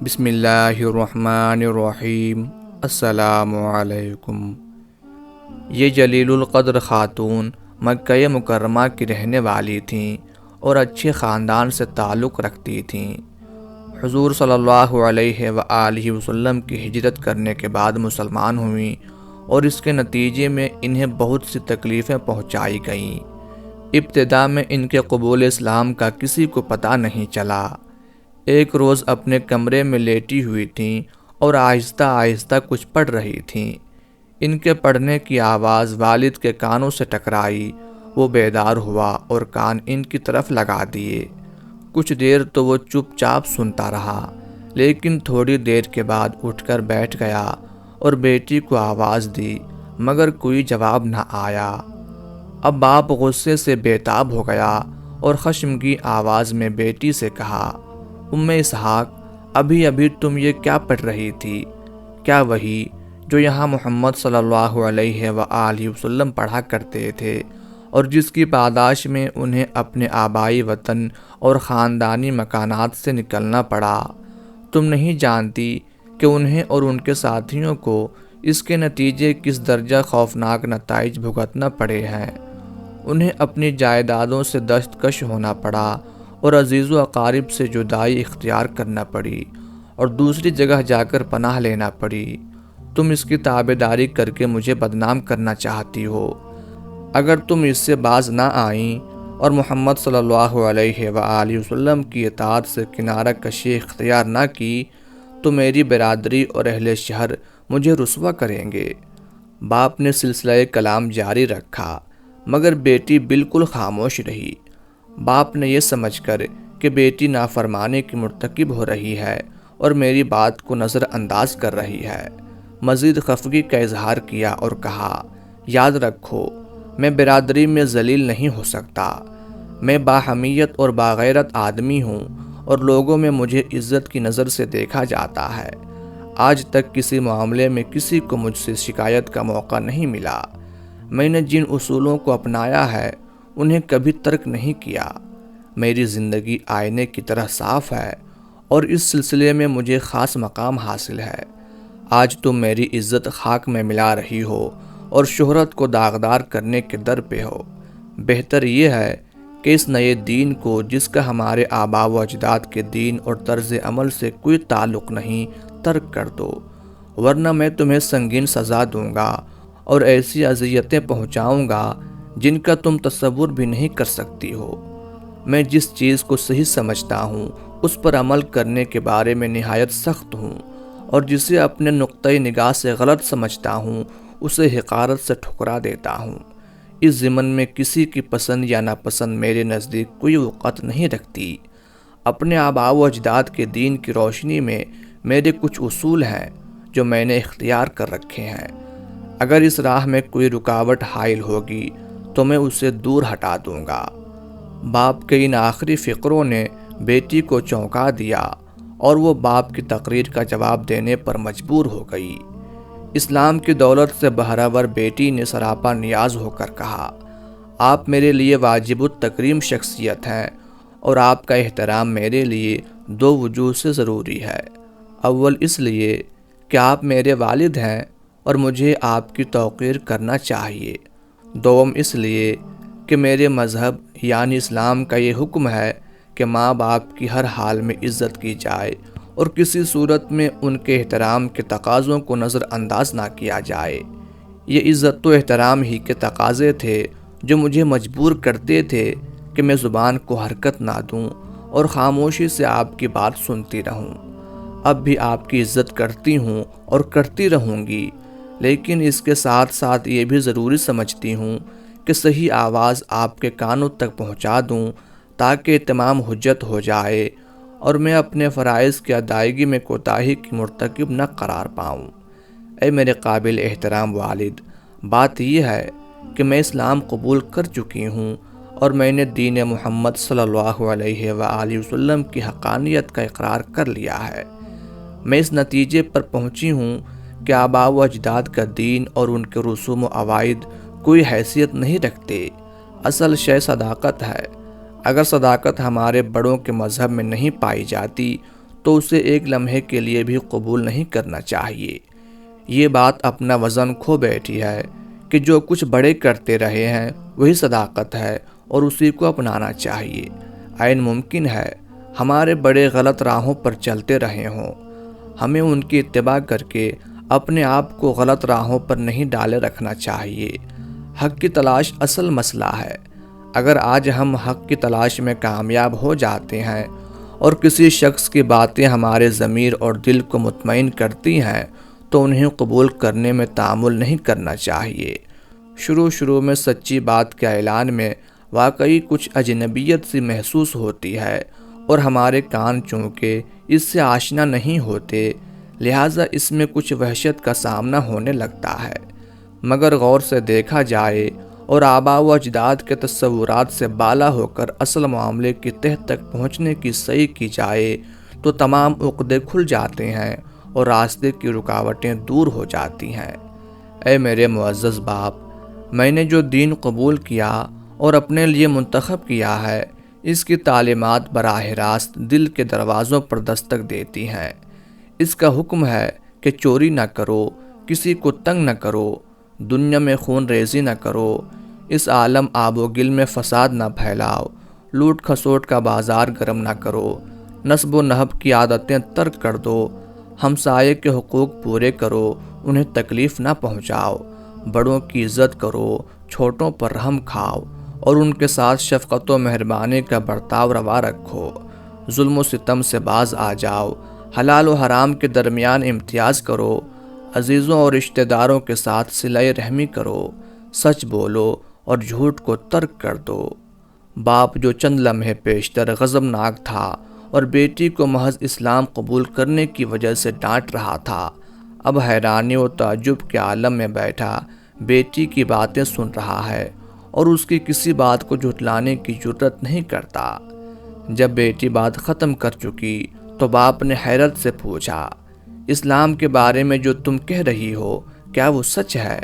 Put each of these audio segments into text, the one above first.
بسم اللہ الرحمن الرحیم۔ السلام علیکم۔ یہ جلیل القدر خاتون مکہ مکرمہ کی رہنے والی تھیں اور اچھے خاندان سے تعلق رکھتی تھیں۔ حضور صلی اللہ علیہ وآلہ وسلم کی ہجرت کرنے کے بعد مسلمان ہوئیں اور اس کے نتیجے میں انہیں بہت سی تکلیفیں پہنچائی گئیں۔ ابتدا میں ان کے قبول اسلام کا کسی کو پتہ نہیں چلا۔ ایک روز اپنے کمرے میں لیٹی ہوئی تھیں اور آہستہ آہستہ کچھ پڑھ رہی تھیں۔ ان کے پڑھنے کی آواز والد کے کانوں سے ٹکرائی۔ وہ بیدار ہوا اور کان ان کی طرف لگا دیے۔ کچھ دیر تو وہ چپ چاپ سنتا رہا، لیکن تھوڑی دیر کے بعد اٹھ کر بیٹھ گیا اور بیٹی کو آواز دی، مگر کوئی جواب نہ آیا۔ اب باپ غصے سے بے تاب ہو گیا اور خشمگین آواز میں بیٹی سے کہا، ام اسحاق، ابھی تم یہ کیا پڑھ رہی تھی؟ کیا وہی جو یہاں محمد صلی اللہ علیہ وآلہ وسلم پڑھا کرتے تھے اور جس کی پاداش میں انہیں اپنے آبائی وطن اور خاندانی مکانات سے نکلنا پڑا؟ تم نہیں جانتی کہ انہیں اور ان کے ساتھیوں کو اس کے نتیجے کس درجہ خوفناک نتائج بھگتنا پڑے ہیں۔ انہیں اپنی جائیدادوں سے دستکش ہونا پڑا اور عزیز و اقارب سے جدائی اختیار کرنا پڑی اور دوسری جگہ جا کر پناہ لینا پڑی۔ تم اس کی تابعداری کر کے مجھے بدنام کرنا چاہتی ہو۔ اگر تم اس سے باز نہ آئیں اور محمد صلی اللہ علیہ وآلہ وسلم کی اطاعت سے کنارہ کشی اختیار نہ کی تو میری برادری اور اہل شہر مجھے رسوا کریں گے۔ باپ نے سلسلہ کلام جاری رکھا، مگر بیٹی بالکل خاموش رہی۔ باپ نے یہ سمجھ کر کہ بیٹی نافرمانی کی مرتکب ہو رہی ہے اور میری بات کو نظر انداز کر رہی ہے، مزید خفگی کا اظہار کیا اور کہا، یاد رکھو، میں برادری میں ذلیل نہیں ہو سکتا۔ میں باحمیت اور باغیرت آدمی ہوں اور لوگوں میں مجھے عزت کی نظر سے دیکھا جاتا ہے۔ آج تک کسی معاملے میں کسی کو مجھ سے شکایت کا موقع نہیں ملا۔ میں نے جن اصولوں کو اپنایا ہے انہیں کبھی ترک نہیں کیا۔ میری زندگی آئینے کی طرح صاف ہے اور اس سلسلے میں مجھے خاص مقام حاصل ہے۔ آج تم میری عزت خاک میں ملا رہی ہو اور شہرت کو داغدار کرنے کے در پہ ہو۔ بہتر یہ ہے کہ اس نئے دین کو، جس کا ہمارے آباء و اجداد کے دین اور طرز عمل سے کوئی تعلق نہیں، ترک کر دو، ورنہ میں تمہیں سنگین سزا دوں گا اور ایسی اذیتیں پہنچاؤں گا جن کا تم تصور بھی نہیں کر سکتی ہو۔ میں جس چیز کو صحیح سمجھتا ہوں اس پر عمل کرنے کے بارے میں نہایت سخت ہوں، اور جسے اپنے نقطۂ نگاہ سے غلط سمجھتا ہوں اسے حقارت سے ٹھکرا دیتا ہوں۔ اس ضمن میں کسی کی پسند یا ناپسند میرے نزدیک کوئی وقت نہیں رکھتی۔ اپنے آباء و اجداد کے دین کی روشنی میں میرے کچھ اصول ہیں جو میں نے اختیار کر رکھے ہیں۔ اگر اس راہ میں کوئی رکاوٹ حائل ہوگی تو میں اسے دور ہٹا دوں گا۔ باپ کے ان آخری فقروں نے بیٹی کو چونکا دیا اور وہ باپ کی تقریر کا جواب دینے پر مجبور ہو گئی۔ اسلام کی دولت سے بہرور بیٹی نے سراپا نیاز ہو کر کہا، آپ میرے لیے واجب التکریم شخصیت ہیں اور آپ کا احترام میرے لیے دو وجوہ سے ضروری ہے۔ اول اس لیے کہ آپ میرے والد ہیں اور مجھے آپ کی توقیر کرنا چاہیے۔ دوم اس لیے کہ میرے مذہب یعنی اسلام کا یہ حکم ہے کہ ماں باپ کی ہر حال میں عزت کی جائے اور کسی صورت میں ان کے احترام کے تقاضوں کو نظر انداز نہ کیا جائے۔ یہ عزت و احترام ہی کے تقاضے تھے جو مجھے مجبور کرتے تھے کہ میں زبان کو حرکت نہ دوں اور خاموشی سے آپ کی بات سنتی رہوں۔ اب بھی آپ کی عزت کرتی ہوں اور کرتی رہوں گی، لیکن اس کے ساتھ ساتھ یہ بھی ضروری سمجھتی ہوں کہ صحیح آواز آپ کے کانوں تک پہنچا دوں تاکہ تمام حجت ہو جائے اور میں اپنے فرائض کی ادائیگی میں کوتاہی کی مرتکب نہ قرار پاؤں۔ اے میرے قابل احترام والد، بات یہ ہے کہ میں اسلام قبول کر چکی ہوں اور میں نے دین محمد صلی اللہ علیہ وآلہ وسلم کی حقانیت کا اقرار کر لیا ہے۔ میں اس نتیجے پر پہنچی ہوں کہ آباء و اجداد کا دین اور ان کے رسوم و عوائد کوئی حیثیت نہیں رکھتے۔ اصل شے صداقت ہے۔ اگر صداقت ہمارے بڑوں کے مذہب میں نہیں پائی جاتی تو اسے ایک لمحے کے لیے بھی قبول نہیں کرنا چاہیے۔ یہ بات اپنا وزن کھو بیٹھی ہے کہ جو کچھ بڑے کرتے رہے ہیں وہی صداقت ہے اور اسی کو اپنانا چاہیے۔ عین ممکن ہے ہمارے بڑے غلط راہوں پر چلتے رہے ہوں، ہمیں ان کی اتباع کر کے اپنے آپ کو غلط راہوں پر نہیں ڈالے رکھنا چاہیے۔ حق کی تلاش اصل مسئلہ ہے۔ اگر آج ہم حق کی تلاش میں کامیاب ہو جاتے ہیں اور کسی شخص کی باتیں ہمارے ضمیر اور دل کو مطمئن کرتی ہیں تو انہیں قبول کرنے میں تامل نہیں کرنا چاہیے۔ شروع میں سچی بات کے اعلان میں واقعی کچھ اجنبیت سی محسوس ہوتی ہے اور ہمارے کان چونکہ اس سے آشنا نہیں ہوتے، لہٰذا اس میں کچھ وحشت کا سامنا ہونے لگتا ہے۔ مگر غور سے دیکھا جائے اور آباء و اجداد کے تصورات سے بالا ہو کر اصل معاملے کی تہ تک پہنچنے کی سعی کی جائے تو تمام عقدے کھل جاتے ہیں اور راستے کی رکاوٹیں دور ہو جاتی ہیں۔ اے میرے معزز باپ، میں نے جو دین قبول کیا اور اپنے لیے منتخب کیا ہے، اس کی تعلیمات براہ راست دل کے دروازوں پر دستک دیتی ہیں۔ اس کا حکم ہے کہ چوری نہ کرو، کسی کو تنگ نہ کرو، دنیا میں خون ریزی نہ کرو، اس عالم آب و گل میں فساد نہ پھیلاؤ، لوٹ کھسوٹ کا بازار گرم نہ کرو، نصب و نہب کی عادتیں ترک کر دو، ہمسائے کے حقوق پورے کرو، انہیں تکلیف نہ پہنچاؤ، بڑوں کی عزت کرو، چھوٹوں پر رحم کھاؤ اور ان کے ساتھ شفقت و مہربانی کا برتاؤ روا رکھو، ظلم و ستم سے باز آ جاؤ، حلال و حرام کے درمیان امتیاز کرو، عزیزوں اور رشتہ داروں کے ساتھ صلہ رحمی کرو، سچ بولو اور جھوٹ کو ترک کر دو۔ باپ جو چند لمحے پیشتر غضبناک تھا اور بیٹی کو محض اسلام قبول کرنے کی وجہ سے ڈانٹ رہا تھا، اب حیرانی و تعجب کے عالم میں بیٹھا بیٹی کی باتیں سن رہا ہے اور اس کی کسی بات کو جھٹلانے کی جرت نہیں کرتا۔ جب بیٹی بات ختم کر چکی تو باپ نے حیرت سے پوچھا، اسلام کے بارے میں جو تم کہہ رہی ہو کیا وہ سچ ہے؟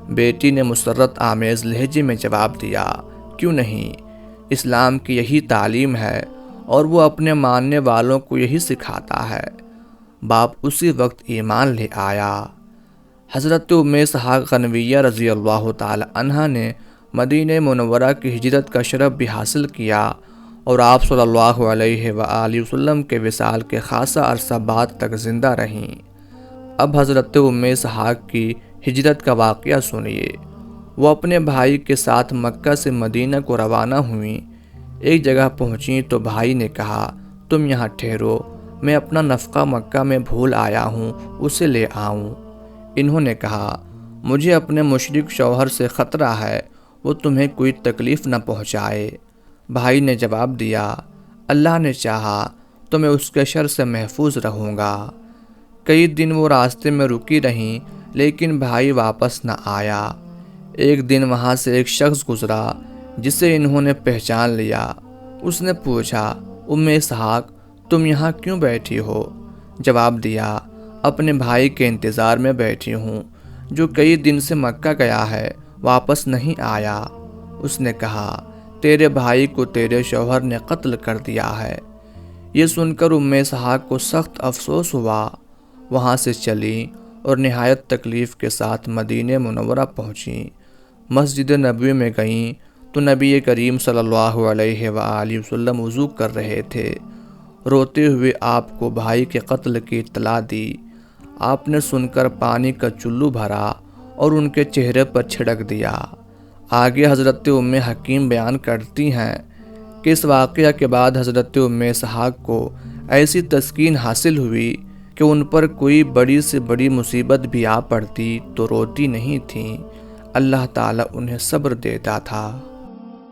بیٹی نے مسرت آمیز لہجے میں جواب دیا، کیوں نہیں، اسلام کی یہی تعلیم ہے اور وہ اپنے ماننے والوں کو یہی سکھاتا ہے۔ باپ اسی وقت ایمان لے آیا۔ حضرت ام اسحاق غنویہ رضی اللہ تعالی عنہا نے مدینہ منورہ کی ہجرت کا شرف بھی حاصل کیا اور آپ صلی اللہ علیہ وآلہ وسلم کے وصال کے خاصا عرصہ بعد تک زندہ رہیں۔ اب حضرت ام اسحاق کی ہجرت کا واقعہ سنیے۔ وہ اپنے بھائی کے ساتھ مکہ سے مدینہ کو روانہ ہوئیں۔ ایک جگہ پہنچیں تو بھائی نے کہا، تم یہاں ٹھہرو، میں اپنا نفقہ مکہ میں بھول آیا ہوں، اسے لے آؤں۔ انہوں نے کہا، مجھے اپنے مشرک شوہر سے خطرہ ہے، وہ تمہیں کوئی تکلیف نہ پہنچائے۔ بھائی نے جواب دیا، اللہ نے چاہا تو میں اس کے شر سے محفوظ رہوں گا۔ کئی دن وہ راستے میں رکی رہیں لیکن بھائی واپس نہ آیا۔ ایک دن وہاں سے ایک شخص گزرا جسے انہوں نے پہچان لیا۔ اس نے پوچھا، ام اسحاق تم یہاں کیوں بیٹھی ہو؟ جواب دیا، اپنے بھائی کے انتظار میں بیٹھی ہوں جو کئی دن سے مکہ گیا ہے، واپس نہیں آیا۔ اس نے کہا، تیرے بھائی کو تیرے شوہر نے قتل کر دیا ہے۔ یہ سن کر ام اسحاق کو سخت افسوس ہوا۔ وہاں سے چلیں اور نہایت تکلیف کے ساتھ مدینہ منورہ پہنچیں۔ مسجد نبوی میں گئیں تو نبی کریم صلی اللہ علیہ وآلہ وسلم وضو کر رہے تھے۔ روتے ہوئے آپ کو بھائی کے قتل کی اطلاع دی۔ آپ نے سن کر پانی کا چلو بھرا اور ان کے چہرے پر چھڑک دیا۔ آگے حضرت ام حکیم بیان کرتی ہیں کہ اس واقعہ کے بعد حضرت ام اسحاق کو ایسی تسکین حاصل ہوئی کہ ان پر کوئی بڑی سے بڑی مصیبت بھی آ پڑتی تو روتی نہیں تھیں، اللہ تعالیٰ انہیں صبر دیتا تھا۔